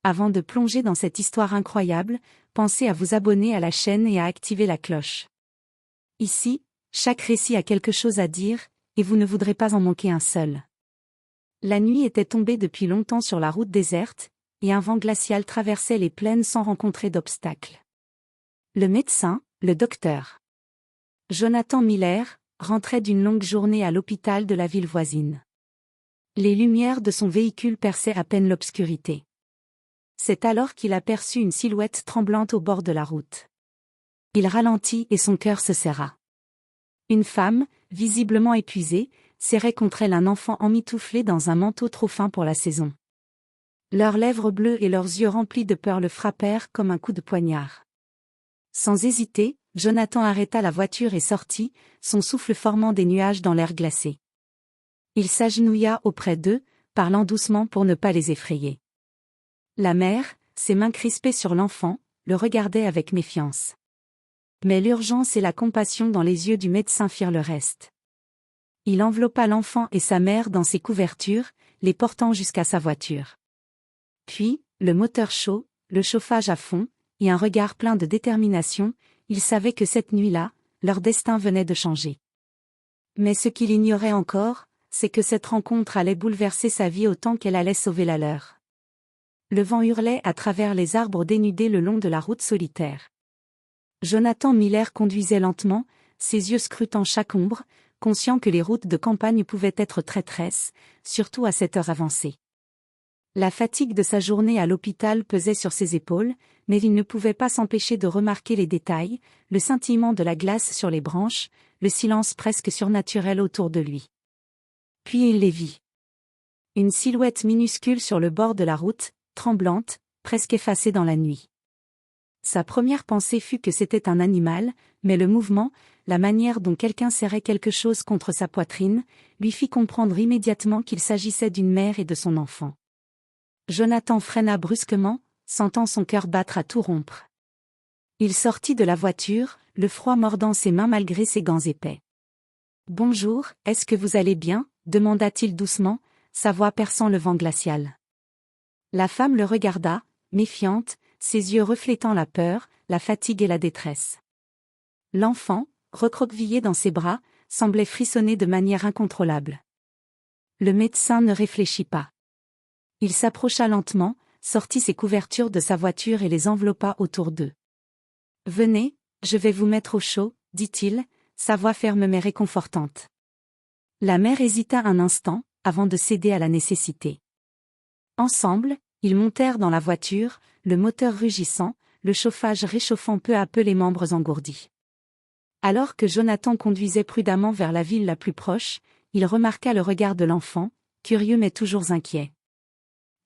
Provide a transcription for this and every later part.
Avant de plonger dans cette histoire incroyable, pensez à vous abonner à la chaîne et à activer la cloche. Ici, chaque récit a quelque chose à dire, et vous ne voudrez pas en manquer un seul. La nuit était tombée depuis longtemps sur la route déserte, et un vent glacial traversait les plaines sans rencontrer d'obstacles. Le médecin, le docteur Jonathan Miller, rentrait d'une longue journée à l'hôpital de la ville voisine. Les lumières de son véhicule perçaient à peine l'obscurité. C'est alors qu'il aperçut une silhouette tremblante au bord de la route. Il ralentit et son cœur se serra. Une femme, visiblement épuisée, serrait contre elle un enfant emmitouflé dans un manteau trop fin pour la saison. Leurs lèvres bleues et leurs yeux remplis de peur le frappèrent comme un coup de poignard. Sans hésiter, Jonathan arrêta la voiture et sortit, son souffle formant des nuages dans l'air glacé. Il s'agenouilla auprès d'eux, parlant doucement pour ne pas les effrayer. La mère, ses mains crispées sur l'enfant, le regardait avec méfiance. Mais l'urgence et la compassion dans les yeux du médecin firent le reste. Il enveloppa l'enfant et sa mère dans ses couvertures, les portant jusqu'à sa voiture. Puis, le moteur chaud, le chauffage à fond, et un regard plein de détermination, il savait que cette nuit-là, leur destin venait de changer. Mais ce qu'il ignorait encore, c'est que cette rencontre allait bouleverser sa vie autant qu'elle allait sauver la leur. Le vent hurlait à travers les arbres dénudés le long de la route solitaire. Jonathan Miller conduisait lentement, ses yeux scrutant chaque ombre, conscient que les routes de campagne pouvaient être traîtresses, surtout à cette heure avancée. La fatigue de sa journée à l'hôpital pesait sur ses épaules, mais il ne pouvait pas s'empêcher de remarquer les détails, le scintillement de la glace sur les branches, le silence presque surnaturel autour de lui. Puis il les vit. Une silhouette minuscule sur le bord de la route, tremblante, presque effacée dans la nuit. Sa première pensée fut que c'était un animal, mais le mouvement, la manière dont quelqu'un serrait quelque chose contre sa poitrine, lui fit comprendre immédiatement qu'il s'agissait d'une mère et de son enfant. Jonathan freina brusquement, sentant son cœur battre à tout rompre. Il sortit de la voiture, le froid mordant ses mains malgré ses gants épais. « Bonjour, est-ce que vous allez bien ?» demanda-t-il doucement, sa voix perçant le vent glacial. La femme le regarda, méfiante, ses yeux reflétant la peur, la fatigue et la détresse. L'enfant, recroquevillé dans ses bras, semblait frissonner de manière incontrôlable. Le médecin ne réfléchit pas. Il s'approcha lentement, sortit ses couvertures de sa voiture et les enveloppa autour d'eux. « Venez, je vais vous mettre au chaud, » dit-il, sa voix ferme mais réconfortante. La mère hésita un instant, avant de céder à la nécessité. Ensemble, ils montèrent dans la voiture, le moteur rugissant, le chauffage réchauffant peu à peu les membres engourdis. Alors que Jonathan conduisait prudemment vers la ville la plus proche, il remarqua le regard de l'enfant, curieux mais toujours inquiet.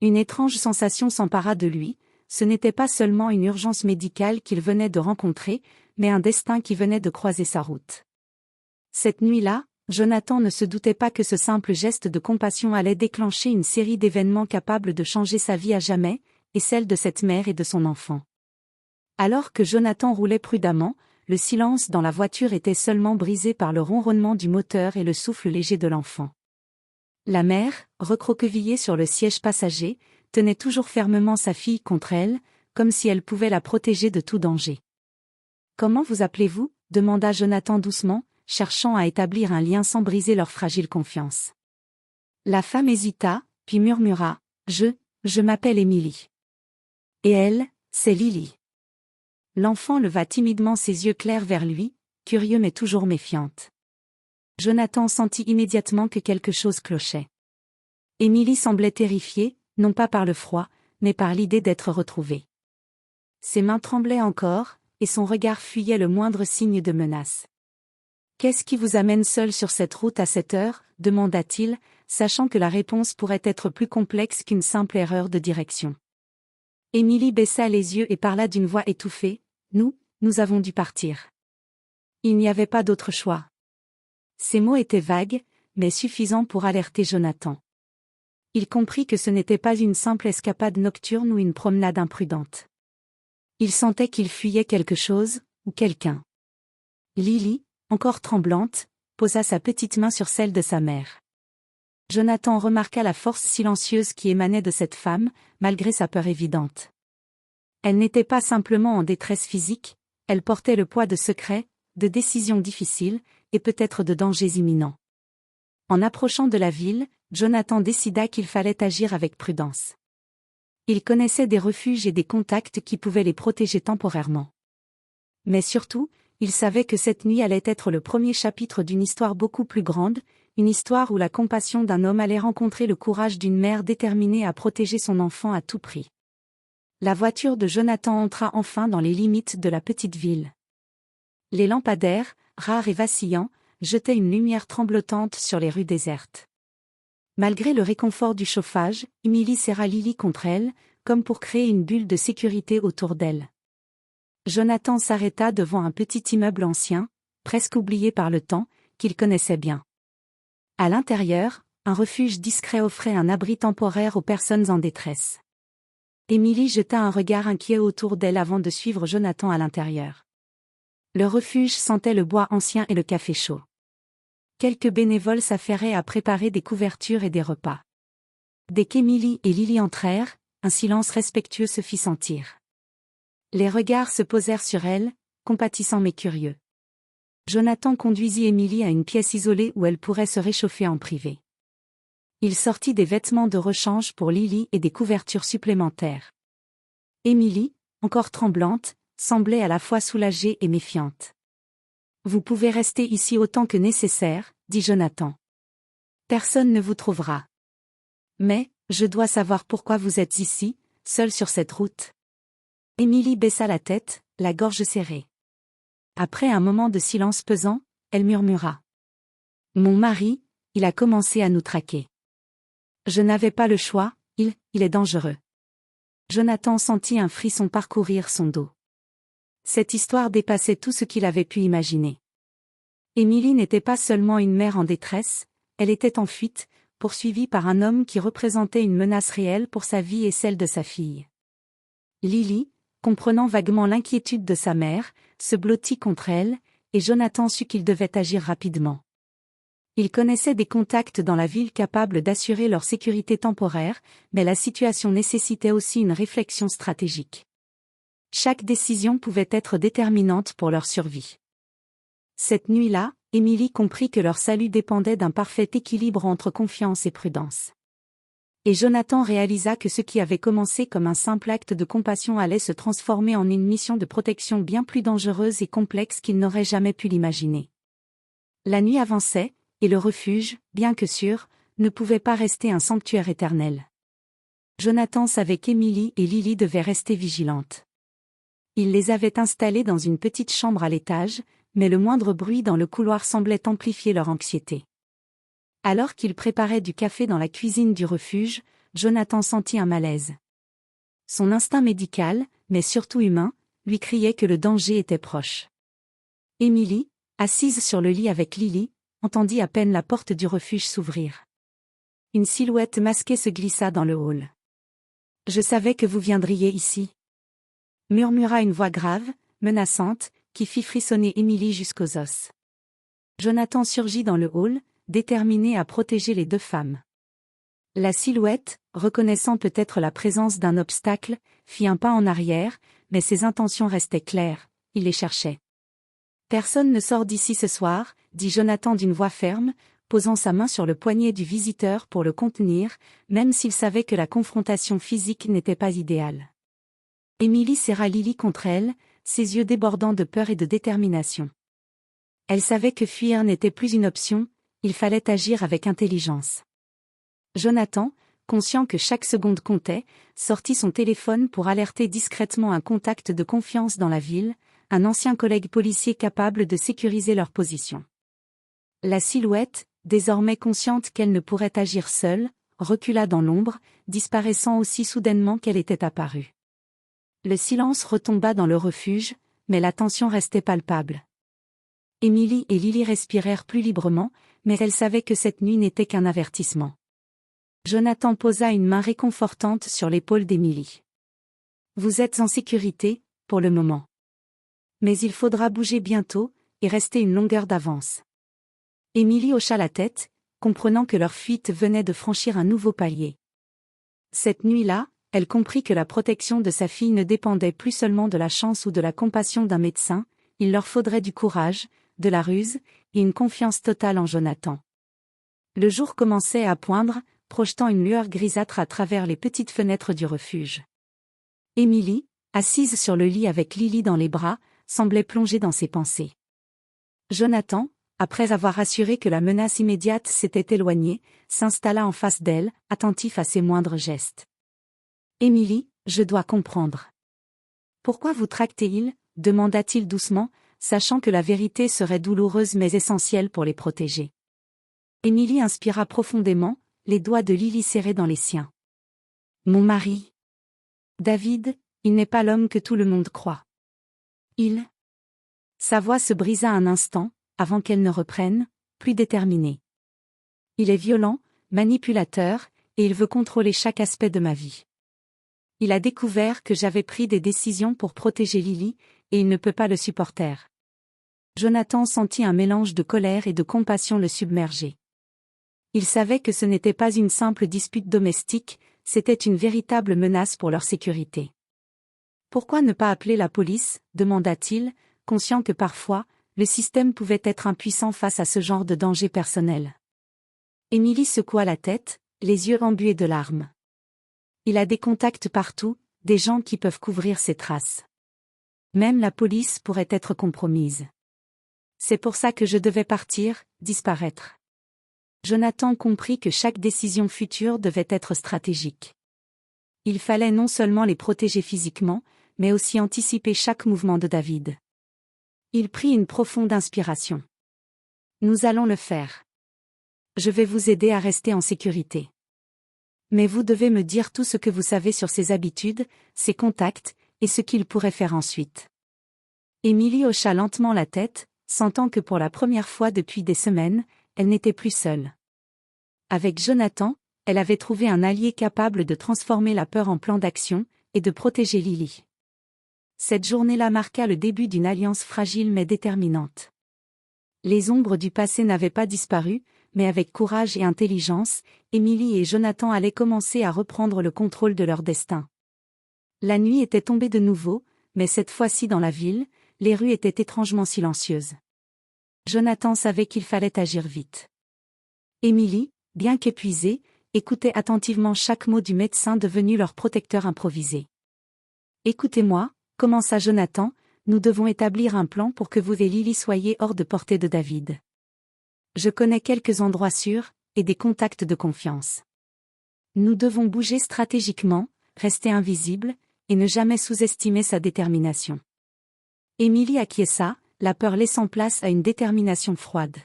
Une étrange sensation s'empara de lui, ce n'était pas seulement une urgence médicale qu'il venait de rencontrer, mais un destin qui venait de croiser sa route. Cette nuit-là, Jonathan ne se doutait pas que ce simple geste de compassion allait déclencher une série d'événements capables de changer sa vie à jamais, et celle de cette mère et de son enfant. Alors que Jonathan roulait prudemment, le silence dans la voiture était seulement brisé par le ronronnement du moteur et le souffle léger de l'enfant. La mère, recroquevillée sur le siège passager, tenait toujours fermement sa fille contre elle, comme si elle pouvait la protéger de tout danger. « Comment vous appelez-vous » demanda Jonathan doucement, cherchant à établir un lien sans briser leur fragile confiance. La femme hésita, puis murmura « Je m'appelle Émilie. » « Et elle, c'est Lily. » L'enfant leva timidement ses yeux clairs vers lui, curieux mais toujours méfiante. Jonathan sentit immédiatement que quelque chose clochait. Émilie semblait terrifiée, non pas par le froid, mais par l'idée d'être retrouvée. Ses mains tremblaient encore, et son regard fuyait le moindre signe de menace. « Qu'est-ce qui vous amène seul sur cette route à cette heure » demanda-t-il, sachant que la réponse pourrait être plus complexe qu'une simple erreur de direction. Émilie baissa les yeux et parla d'une voix étouffée. « Nous avons dû partir. » Il n'y avait pas d'autre choix. Ces mots étaient vagues, mais suffisants pour alerter Jonathan. Il comprit que ce n'était pas une simple escapade nocturne ou une promenade imprudente. Il sentait qu'il fuyait quelque chose, ou quelqu'un. Lily, encore tremblante, posa sa petite main sur celle de sa mère. Jonathan remarqua la force silencieuse qui émanait de cette femme, malgré sa peur évidente. Elle n'était pas simplement en détresse physique, elle portait le poids de secrets, de décisions difficiles, et peut-être de dangers imminents. En approchant de la ville, Jonathan décida qu'il fallait agir avec prudence. Il connaissait des refuges et des contacts qui pouvaient les protéger temporairement. Mais surtout, il savait que cette nuit allait être le premier chapitre d'une histoire beaucoup plus grande, une histoire où la compassion d'un homme allait rencontrer le courage d'une mère déterminée à protéger son enfant à tout prix. La voiture de Jonathan entra enfin dans les limites de la petite ville. Les lampadaires, rares et vacillants, jetaient une lumière tremblotante sur les rues désertes. Malgré le réconfort du chauffage, Emily serra Lily contre elle, comme pour créer une bulle de sécurité autour d'elle. Jonathan s'arrêta devant un petit immeuble ancien, presque oublié par le temps, qu'il connaissait bien. À l'intérieur, un refuge discret offrait un abri temporaire aux personnes en détresse. Emily jeta un regard inquiet autour d'elle avant de suivre Jonathan à l'intérieur. Le refuge sentait le bois ancien et le café chaud. Quelques bénévoles s'affairaient à préparer des couvertures et des repas. Dès qu'Emily et Lily entrèrent, un silence respectueux se fit sentir. Les regards se posèrent sur elle, compatissants mais curieux. Jonathan conduisit Emily à une pièce isolée où elle pourrait se réchauffer en privé. Il sortit des vêtements de rechange pour Lily et des couvertures supplémentaires. Emily, encore tremblante, semblait à la fois soulagée et méfiante. « Vous pouvez rester ici autant que nécessaire, » dit Jonathan. « Personne ne vous trouvera. Mais, je dois savoir pourquoi vous êtes ici, seule sur cette route. » Emily baissa la tête, la gorge serrée. Après un moment de silence pesant, elle murmura. « Mon mari, il a commencé à nous traquer. Je n'avais pas le choix, il est dangereux. » Jonathan sentit un frisson parcourir son dos. Cette histoire dépassait tout ce qu'il avait pu imaginer. Emily n'était pas seulement une mère en détresse, elle était en fuite, poursuivie par un homme qui représentait une menace réelle pour sa vie et celle de sa fille. Lily, comprenant vaguement l'inquiétude de sa mère, se blottit contre elle, et Jonathan sut qu'il devait agir rapidement. Il connaissait des contacts dans la ville capables d'assurer leur sécurité temporaire, mais la situation nécessitait aussi une réflexion stratégique. Chaque décision pouvait être déterminante pour leur survie. Cette nuit-là, Emily comprit que leur salut dépendait d'un parfait équilibre entre confiance et prudence. Et Jonathan réalisa que ce qui avait commencé comme un simple acte de compassion allait se transformer en une mission de protection bien plus dangereuse et complexe qu'il n'aurait jamais pu l'imaginer. La nuit avançait, et le refuge, bien que sûr, ne pouvait pas rester un sanctuaire éternel. Jonathan savait qu'Emily et Lily devaient rester vigilantes. Il les avait installées dans une petite chambre à l'étage, mais le moindre bruit dans le couloir semblait amplifier leur anxiété. Alors qu'il préparait du café dans la cuisine du refuge, Jonathan sentit un malaise. Son instinct médical, mais surtout humain, lui criait que le danger était proche. Emily, assise sur le lit avec Lily, entendit à peine la porte du refuge s'ouvrir. Une silhouette masquée se glissa dans le hall. « Je savais que vous viendriez ici. » murmura une voix grave, menaçante, qui fit frissonner Emily jusqu'aux os. Jonathan surgit dans le hall, déterminé à protéger les deux femmes. La silhouette, reconnaissant peut-être la présence d'un obstacle, fit un pas en arrière, mais ses intentions restaient claires, il les cherchait. « Personne ne sort d'ici ce soir, » dit Jonathan d'une voix ferme, posant sa main sur le poignet du visiteur pour le contenir, même s'il savait que la confrontation physique n'était pas idéale. Emily serra Lily contre elle, ses yeux débordant de peur et de détermination. Elle savait que fuir n'était plus une option, il fallait agir avec intelligence. Jonathan, conscient que chaque seconde comptait, sortit son téléphone pour alerter discrètement un contact de confiance dans la ville, un ancien collègue policier capable de sécuriser leur position. La silhouette, désormais consciente qu'elle ne pourrait agir seule, recula dans l'ombre, disparaissant aussi soudainement qu'elle était apparue. Le silence retomba dans le refuge, mais la tension restait palpable. Emily et Lily respirèrent plus librement, mais elles savaient que cette nuit n'était qu'un avertissement. Jonathan posa une main réconfortante sur l'épaule d'Emily. « Vous êtes en sécurité, pour le moment. Mais il faudra bouger bientôt, et rester une longueur d'avance. » Emily hocha la tête, comprenant que leur fuite venait de franchir un nouveau palier. Cette nuit-là, elle comprit que la protection de sa fille ne dépendait plus seulement de la chance ou de la compassion d'un médecin, il leur faudrait du courage, de la ruse, et une confiance totale en Jonathan. Le jour commençait à poindre, projetant une lueur grisâtre à travers les petites fenêtres du refuge. Émilie, assise sur le lit avec Lily dans les bras, semblait plongée dans ses pensées. Jonathan, après avoir assuré que la menace immédiate s'était éloignée, s'installa en face d'elle, attentif à ses moindres gestes. « Émilie, je dois comprendre. »« Pourquoi vous tractez-ils » demanda-t-il doucement, sachant que la vérité serait douloureuse mais essentielle pour les protéger. Émilie inspira profondément, les doigts de Lily serrés dans les siens. « Mon mari. David, il n'est pas l'homme que tout le monde croit. Il... » Sa voix se brisa un instant, avant qu'elle ne reprenne, plus déterminée. « Il est violent, manipulateur, et il veut contrôler chaque aspect de ma vie. Il a découvert que j'avais pris des décisions pour protéger Lily, et il ne peut pas le supporter. » Jonathan sentit un mélange de colère et de compassion le submerger. Il savait que ce n'était pas une simple dispute domestique, c'était une véritable menace pour leur sécurité. « Pourquoi ne pas appeler la police » demanda-t-il, conscient que parfois, le système pouvait être impuissant face à ce genre de danger personnel. Émilie secoua la tête, les yeux embués de larmes. Il a des contacts partout, des gens qui peuvent couvrir ses traces. Même la police pourrait être compromise. C'est pour ça que je devais partir, disparaître. Jonathan comprit que chaque décision future devait être stratégique. Il fallait non seulement les protéger physiquement, mais aussi anticiper chaque mouvement de David. Il prit une profonde inspiration. « Nous allons le faire. Je vais vous aider à rester en sécurité. Mais vous devez me dire tout ce que vous savez sur ses habitudes, ses contacts, et ce qu'il pourrait faire ensuite. » Émilie hocha lentement la tête, sentant que pour la première fois depuis des semaines, elle n'était plus seule. Avec Jonathan, elle avait trouvé un allié capable de transformer la peur en plan d'action, et de protéger Lily. Cette journée-là marqua le début d'une alliance fragile mais déterminante. Les ombres du passé n'avaient pas disparu, mais avec courage et intelligence, Émilie et Jonathan allaient commencer à reprendre le contrôle de leur destin. La nuit était tombée de nouveau, mais cette fois-ci dans la ville, les rues étaient étrangement silencieuses. Jonathan savait qu'il fallait agir vite. Émilie, bien qu'épuisée, écoutait attentivement chaque mot du médecin devenu leur protecteur improvisé. « Écoutez-moi, » commença Jonathan, « nous devons établir un plan pour que vous et Lily soyez hors de portée de David. Je connais quelques endroits sûrs, et des contacts de confiance. Nous devons bouger stratégiquement, rester invisibles, et ne jamais sous-estimer sa détermination. » Émilie acquiesça, la peur laissant place à une détermination froide.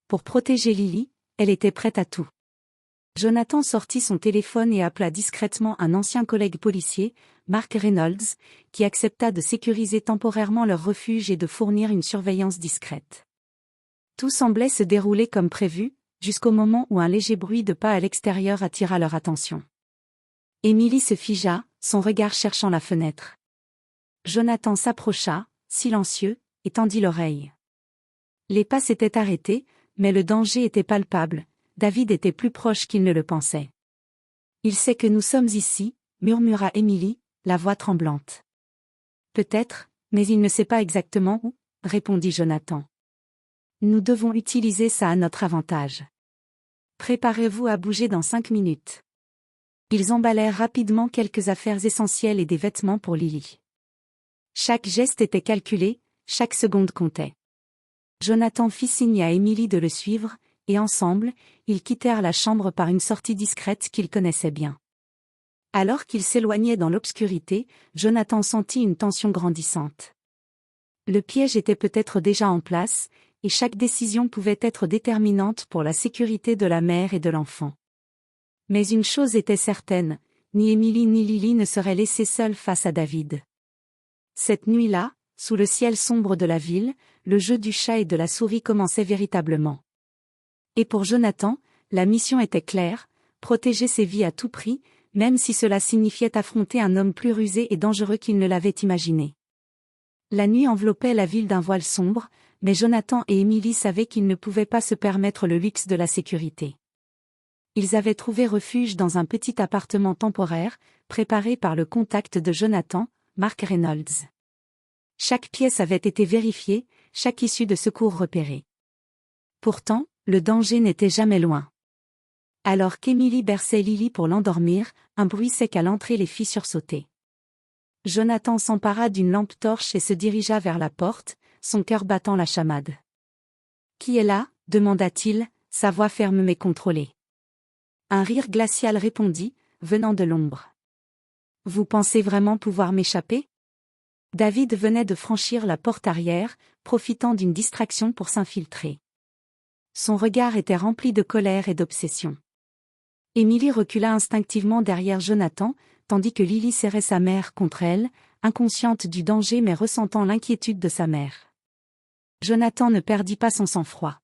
Pour protéger Lily, elle était prête à tout. Jonathan sortit son téléphone et appela discrètement un ancien collègue policier, Mark Reynolds, qui accepta de sécuriser temporairement leur refuge et de fournir une surveillance discrète. Tout semblait se dérouler comme prévu, jusqu'au moment où un léger bruit de pas à l'extérieur attira leur attention. Émilie se figea, son regard cherchant la fenêtre. Jonathan s'approcha, silencieux, et tendit l'oreille. Les pas s'étaient arrêtés, mais le danger était palpable. David était plus proche qu'il ne le pensait. « Il sait que nous sommes ici », murmura Émilie, la voix tremblante. « Peut-être, mais il ne sait pas exactement où », répondit Jonathan. « Nous devons utiliser ça à notre avantage. Préparez-vous à bouger dans 5 minutes. » Ils emballèrent rapidement quelques affaires essentielles et des vêtements pour Lily. Chaque geste était calculé, chaque seconde comptait. Jonathan fit signe à Émilie de le suivre, et ensemble, ils quittèrent la chambre par une sortie discrète qu'ils connaissaient bien. Alors qu'ils s'éloignaient dans l'obscurité, Jonathan sentit une tension grandissante. Le piège était peut-être déjà en place, et chaque décision pouvait être déterminante pour la sécurité de la mère et de l'enfant. Mais une chose était certaine, ni Émilie ni Lily ne seraient laissées seules face à David. Cette nuit-là, sous le ciel sombre de la ville, le jeu du chat et de la souris commençait véritablement. Et pour Jonathan, la mission était claire, protéger ses vies à tout prix, même si cela signifiait affronter un homme plus rusé et dangereux qu'il ne l'avait imaginé. La nuit enveloppait la ville d'un voile sombre, mais Jonathan et Emily savaient qu'ils ne pouvaient pas se permettre le luxe de la sécurité. Ils avaient trouvé refuge dans un petit appartement temporaire, préparé par le contact de Jonathan, Mark Reynolds. Chaque pièce avait été vérifiée, chaque issue de secours repérée. Pourtant, le danger n'était jamais loin. Alors qu'Emily berçait Lily pour l'endormir, un bruit sec à l'entrée les fit sursauter. Jonathan s'empara d'une lampe torche et se dirigea vers la porte, son cœur battant la chamade. « Qui est là ?» demanda-t-il, sa voix ferme mais contrôlée. Un rire glacial répondit, venant de l'ombre. « Vous pensez vraiment pouvoir m'échapper ?» David venait de franchir la porte arrière, profitant d'une distraction pour s'infiltrer. Son regard était rempli de colère et d'obsession. Emily recula instinctivement derrière Jonathan, tandis que Lily serrait sa mère contre elle, inconsciente du danger mais ressentant l'inquiétude de sa mère. Jonathan ne perdit pas son sang-froid.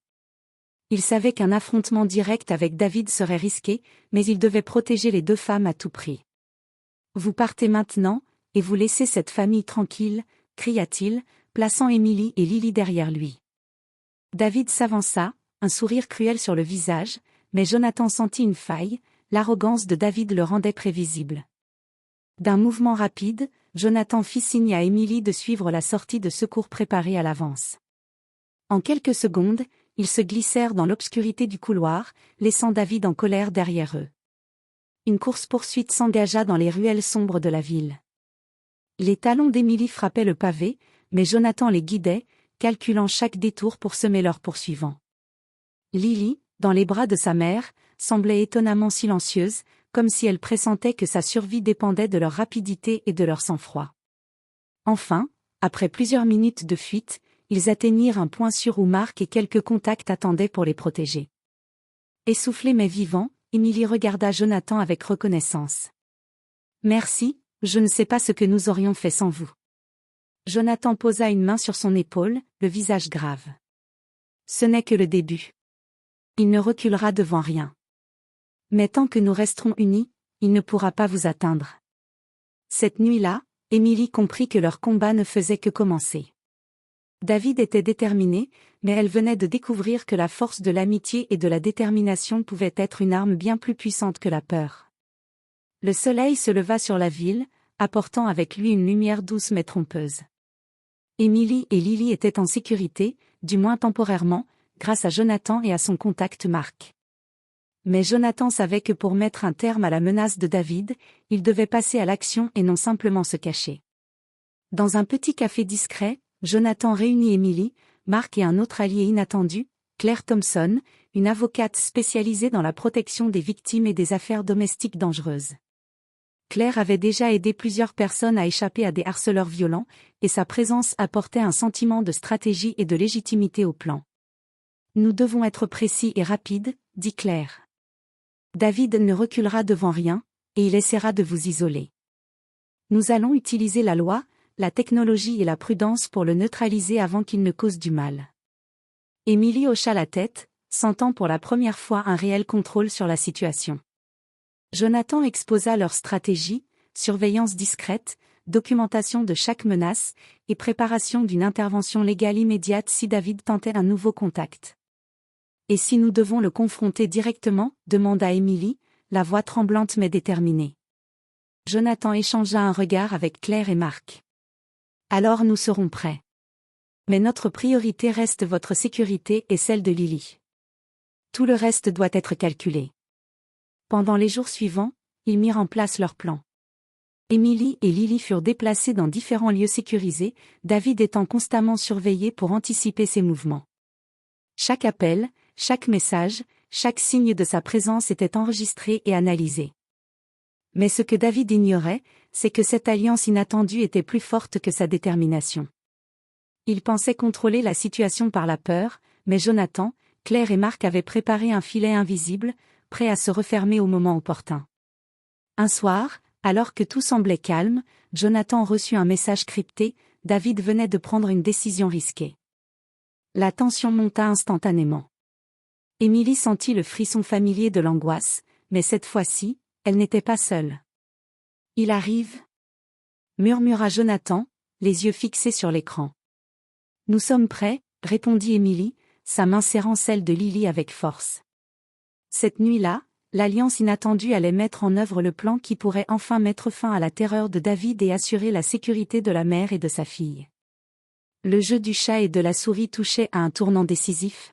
Il savait qu'un affrontement direct avec David serait risqué, mais il devait protéger les deux femmes à tout prix. « Vous partez maintenant, et vous laissez cette famille tranquille, » cria-t-il, plaçant Emily et Lily derrière lui. David s'avança, un sourire cruel sur le visage, mais Jonathan sentit une faille, l'arrogance de David le rendait prévisible. D'un mouvement rapide, Jonathan fit signe à Emily de suivre la sortie de secours préparée à l'avance. En quelques secondes, ils se glissèrent dans l'obscurité du couloir, laissant David en colère derrière eux. Une course-poursuite s'engagea dans les ruelles sombres de la ville. Les talons d'Emily frappaient le pavé, mais Jonathan les guidait, calculant chaque détour pour semer leurs poursuivants. Lily, dans les bras de sa mère, semblait étonnamment silencieuse, comme si elle pressentait que sa survie dépendait de leur rapidité et de leur sang-froid. Enfin, après plusieurs minutes de fuite, ils atteignirent un point sûr où Mark et quelques contacts attendaient pour les protéger. Essoufflé mais vivant, Emily regarda Jonathan avec reconnaissance. « Merci, je ne sais pas ce que nous aurions fait sans vous. » Jonathan posa une main sur son épaule, le visage grave. « Ce n'est que le début. Il ne reculera devant rien. Mais tant que nous resterons unis, il ne pourra pas vous atteindre. » Cette nuit-là, Emily comprit que leur combat ne faisait que commencer. David était déterminé, mais elle venait de découvrir que la force de l'amitié et de la détermination pouvait être une arme bien plus puissante que la peur. Le soleil se leva sur la ville, apportant avec lui une lumière douce mais trompeuse. Emily et Lily étaient en sécurité, du moins temporairement, grâce à Jonathan et à son contact Mark. Mais Jonathan savait que pour mettre un terme à la menace de David, il devait passer à l'action et non simplement se cacher. Dans un petit café discret, Jonathan réunit Emily, Mark et un autre allié inattendu, Claire Thompson, une avocate spécialisée dans la protection des victimes et des affaires domestiques dangereuses. Claire avait déjà aidé plusieurs personnes à échapper à des harceleurs violents, et sa présence apportait un sentiment de stratégie et de légitimité au plan. « Nous devons être précis et rapides, » dit Claire. « David ne reculera devant rien, et il essaiera de vous isoler. Nous allons utiliser la loi, la technologie et la prudence pour le neutraliser avant qu'il ne cause du mal. » Emily hocha la tête, sentant pour la première fois un réel contrôle sur la situation. Jonathan exposa leur stratégie, surveillance discrète, documentation de chaque menace, et préparation d'une intervention légale immédiate si David tentait un nouveau contact. « Et si nous devons le confronter directement ?» demanda Emily, la voix tremblante mais déterminée. Jonathan échangea un regard avec Claire et Mark. « Alors nous serons prêts. Mais notre priorité reste votre sécurité et celle de Lily. Tout le reste doit être calculé. » Pendant les jours suivants, ils mirent en place leur plan. Emily et Lily furent déplacées dans différents lieux sécurisés, David étant constamment surveillé pour anticiper ses mouvements. Chaque appel, chaque message, chaque signe de sa présence était enregistré et analysé. Mais ce que David ignorait, c'est que cette alliance inattendue était plus forte que sa détermination. Il pensait contrôler la situation par la peur, mais Jonathan, Claire et Mark avaient préparé un filet invisible, prêt à se refermer au moment opportun. Un soir, alors que tout semblait calme, Jonathan reçut un message crypté, David venait de prendre une décision risquée. La tension monta instantanément. Emily sentit le frisson familier de l'angoisse, mais cette fois-ci, elle n'était pas seule. « Il arrive » murmura Jonathan, les yeux fixés sur l'écran. « Nous sommes prêts » répondit Émilie, sa main serrant celle de Lily avec force. Cette nuit-là, l'alliance inattendue allait mettre en œuvre le plan qui pourrait enfin mettre fin à la terreur de David et assurer la sécurité de la mère et de sa fille. Le jeu du chat et de la souris touchait à un tournant décisif.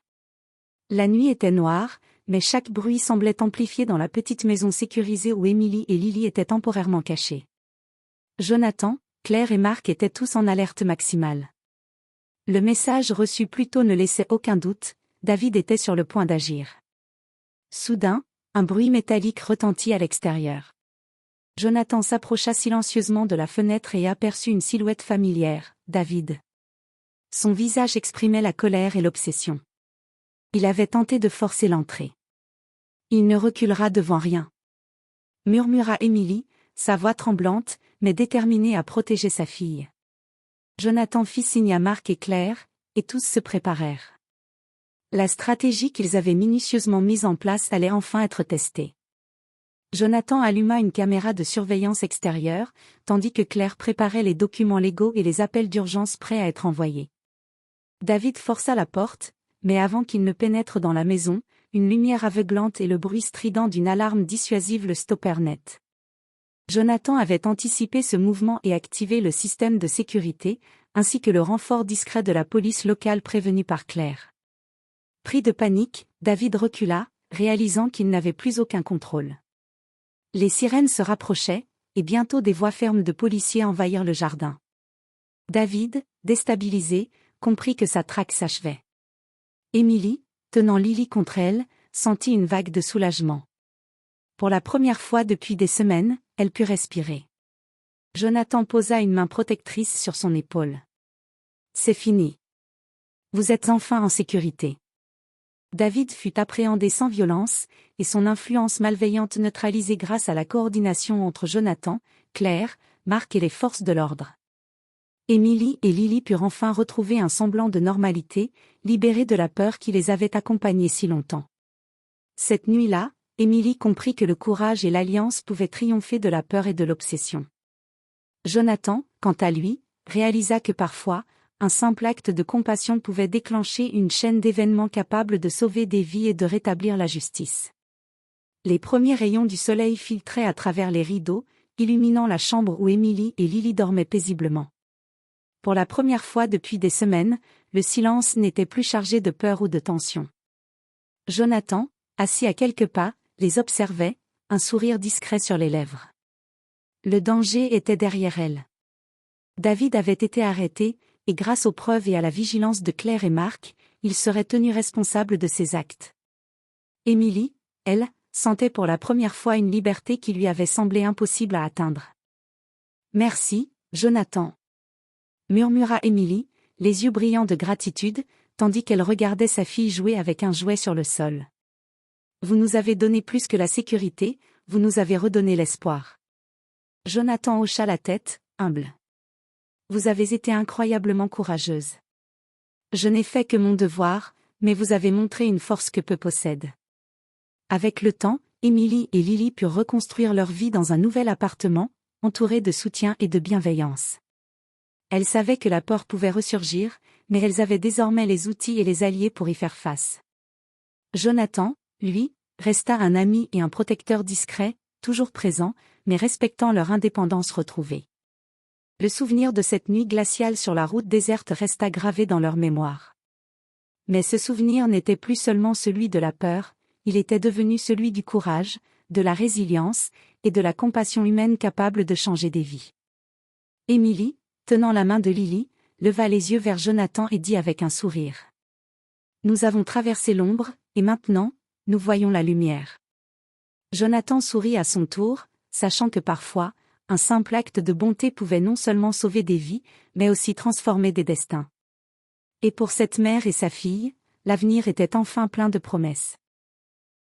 La nuit était noire, mais chaque bruit semblait amplifié dans la petite maison sécurisée où Émilie et Lily étaient temporairement cachés. Jonathan, Claire et Marc étaient tous en alerte maximale. Le message reçu plus tôt ne laissait aucun doute, David était sur le point d'agir. Soudain, un bruit métallique retentit à l'extérieur. Jonathan s'approcha silencieusement de la fenêtre et aperçut une silhouette familière, David. Son visage exprimait la colère et l'obsession. Il avait tenté de forcer l'entrée. Il ne reculera devant rien, murmura Émilie, sa voix tremblante, mais déterminée à protéger sa fille. Jonathan fit signe à Marc et Claire, et tous se préparèrent. La stratégie qu'ils avaient minutieusement mise en place allait enfin être testée. Jonathan alluma une caméra de surveillance extérieure, tandis que Claire préparait les documents légaux et les appels d'urgence prêts à être envoyés. David força la porte, mais avant qu'il ne pénètre dans la maison, une lumière aveuglante et le bruit strident d'une alarme dissuasive le stoppèrent net. Jonathan avait anticipé ce mouvement et activé le système de sécurité, ainsi que le renfort discret de la police locale prévenu par Claire. Pris de panique, David recula, réalisant qu'il n'avait plus aucun contrôle. Les sirènes se rapprochaient, et bientôt des voix fermes de policiers envahirent le jardin. David, déstabilisé, comprit que sa traque s'achevait. Émilie, tenant Lily contre elle, sentit une vague de soulagement. Pour la première fois depuis des semaines, elle put respirer. Jonathan posa une main protectrice sur son épaule. C'est fini. Vous êtes enfin en sécurité. David fut appréhendé sans violence, et son influence malveillante neutralisée grâce à la coordination entre Jonathan, Claire, Marc et les forces de l'ordre. Émilie et Lily purent enfin retrouver un semblant de normalité, libérées de la peur qui les avait accompagnées si longtemps. Cette nuit-là, Émilie comprit que le courage et l'alliance pouvaient triompher de la peur et de l'obsession. Jonathan, quant à lui, réalisa que parfois, un simple acte de compassion pouvait déclencher une chaîne d'événements capables de sauver des vies et de rétablir la justice. Les premiers rayons du soleil filtraient à travers les rideaux, illuminant la chambre où Émilie et Lily dormaient paisiblement. Pour la première fois depuis des semaines, le silence n'était plus chargé de peur ou de tension. Jonathan, assis à quelques pas, les observait, un sourire discret sur les lèvres. Le danger était derrière elle. David avait été arrêté, et grâce aux preuves et à la vigilance de Claire et Marc, il serait tenu responsable de ses actes. Émilie, elle, sentait pour la première fois une liberté qui lui avait semblé impossible à atteindre. « Merci, Jonathan », murmura Émilie, les yeux brillants de gratitude, tandis qu'elle regardait sa fille jouer avec un jouet sur le sol. « Vous nous avez donné plus que la sécurité, vous nous avez redonné l'espoir. » Jonathan hocha la tête, humble. « Vous avez été incroyablement courageuse. Je n'ai fait que mon devoir, mais vous avez montré une force que peu possède. » Avec le temps, Émilie et Lily purent reconstruire leur vie dans un nouvel appartement, entourés de soutien et de bienveillance. Elles savaient que la peur pouvait ressurgir, mais elles avaient désormais les outils et les alliés pour y faire face. Jonathan, lui, resta un ami et un protecteur discret, toujours présent, mais respectant leur indépendance retrouvée. Le souvenir de cette nuit glaciale sur la route déserte resta gravé dans leur mémoire. Mais ce souvenir n'était plus seulement celui de la peur, il était devenu celui du courage, de la résilience, et de la compassion humaine capable de changer des vies. Émilie, tenant la main de Lily, leva les yeux vers Jonathan et dit avec un sourire. « Nous avons traversé l'ombre, et maintenant, nous voyons la lumière. » Jonathan sourit à son tour, sachant que parfois, un simple acte de bonté pouvait non seulement sauver des vies, mais aussi transformer des destins. Et pour cette mère et sa fille, l'avenir était enfin plein de promesses.